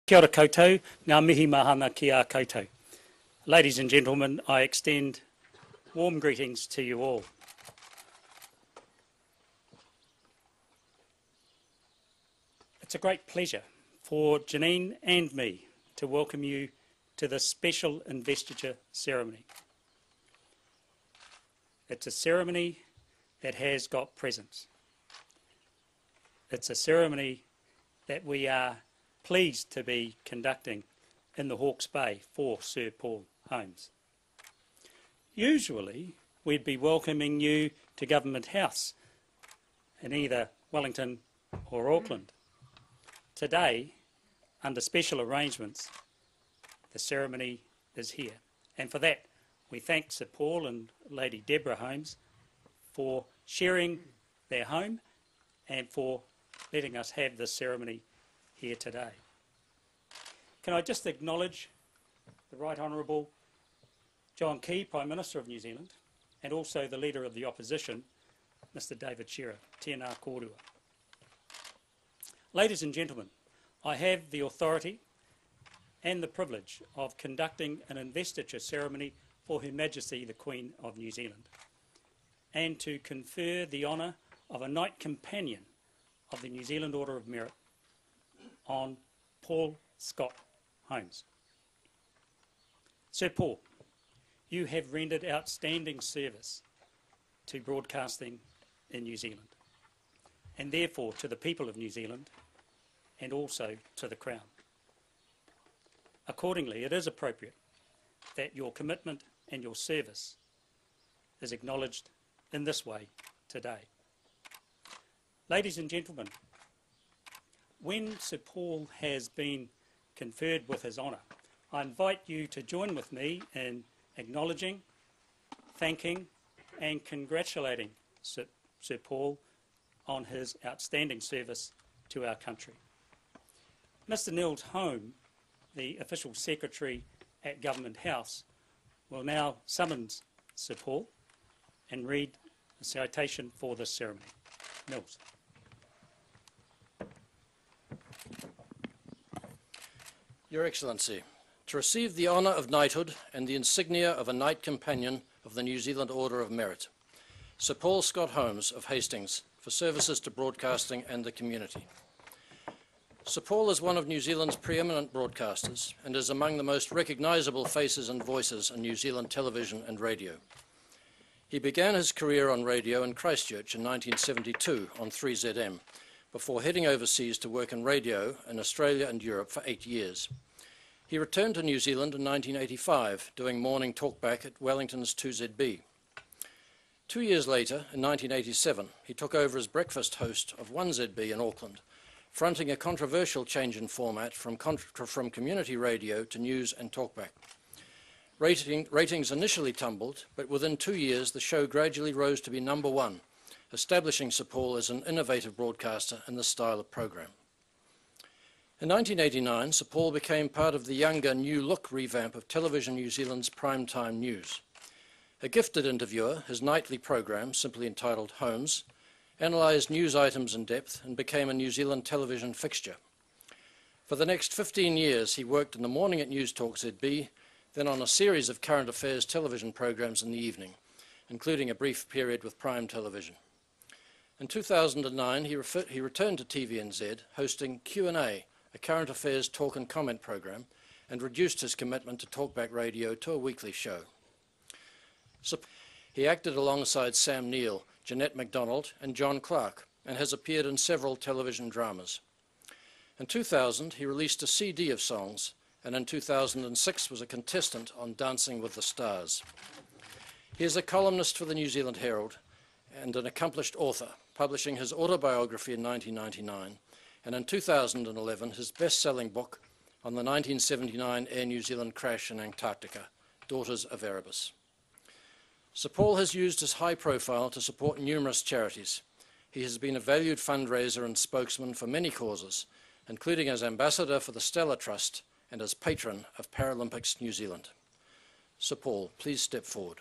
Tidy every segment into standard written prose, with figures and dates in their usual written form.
Kia ora koutou, ngā mihi mahana ki a koutou. Ladies and gentlemen, I extend warm greetings to you all. It's a great pleasure for Janine and me to welcome you to this special investiture ceremony. It's a ceremony that has got presence. It's a ceremony that we are pleased to be conducting in the Hawke's Bay for Sir Paul Holmes. Usually we'd be welcoming you to Government House in either Wellington or Auckland. Today, under special arrangements, the ceremony is here, and for that we thank Sir Paul and Lady Deborah Holmes for sharing their home and for letting us have this ceremony here today. Can I just acknowledge the Right Honourable John Key, Prime Minister of New Zealand, and also the Leader of the Opposition, Mr David Shearer, tēnā kōrua. Ladies and gentlemen, I have the authority and the privilege of conducting an investiture ceremony for Her Majesty the Queen of New Zealand, and to confer the honour of a Knight Companion of the New Zealand Order of Merit on Paul Scott Holmes. Sir Paul, you have rendered outstanding service to broadcasting in New Zealand, and therefore to the people of New Zealand and also to the Crown. Accordingly, it is appropriate that your commitment and your service is acknowledged in this way today. Ladies and gentlemen, when Sir Paul has been conferred with his honour, I invite you to join with me in acknowledging, thanking and congratulating Sir Paul on his outstanding service to our country. Mr Nils Home, the Official Secretary at Government House, will now summons Sir Paul and read the citation for this ceremony. Nils. Your Excellency, to receive the honour of knighthood and the insignia of a Knight Companion of the New Zealand Order of Merit, Sir Paul Scott Holmes of Hastings, for services to broadcasting and the community. Sir Paul is one of New Zealand's preeminent broadcasters and is among the most recognisable faces and voices in New Zealand television and radio. He began his career on radio in Christchurch in 1972 on 3ZM, before heading overseas to work in radio in Australia and Europe for 8 years. He returned to New Zealand in 1985, doing morning talkback at Wellington's 2ZB. 2 years later, in 1987, he took over as breakfast host of 1ZB in Auckland, fronting a controversial change in format from community radio to news and talkback. Ratings initially tumbled, but within 2 years the show gradually rose to be #1, establishing Sir Paul as an innovative broadcaster in this style of programme. In 1989, Sir Paul became part of the younger New Look revamp of Television New Zealand's primetime news. A gifted interviewer, his nightly programme, simply entitled Holmes, analysed news items in depth and became a New Zealand television fixture. For the next 15 years, he worked in the morning at News Talk ZB, then on a series of current affairs television programmes in the evening, including a brief period with Prime Television. In 2009, he returned to TVNZ, hosting Q&A, a current affairs talk and comment programme, and reduced his commitment to talkback radio to a weekly show. He acted alongside Sam Neill, Jeanette MacDonald and John Clark, and has appeared in several television dramas. In 2000, he released a CD of songs, and in 2006 was a contestant on Dancing with the Stars. He is a columnist for the New Zealand Herald and an accomplished author, publishing his autobiography in 1999, and in 2011 his best-selling book on the 1979 Air New Zealand crash in Antarctica, Daughters of Erebus. Sir Paul has used his high profile to support numerous charities. He has been a valued fundraiser and spokesman for many causes, including as ambassador for the Stella Trust and as patron of Paralympics New Zealand. Sir Paul, please step forward.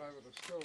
over the stool.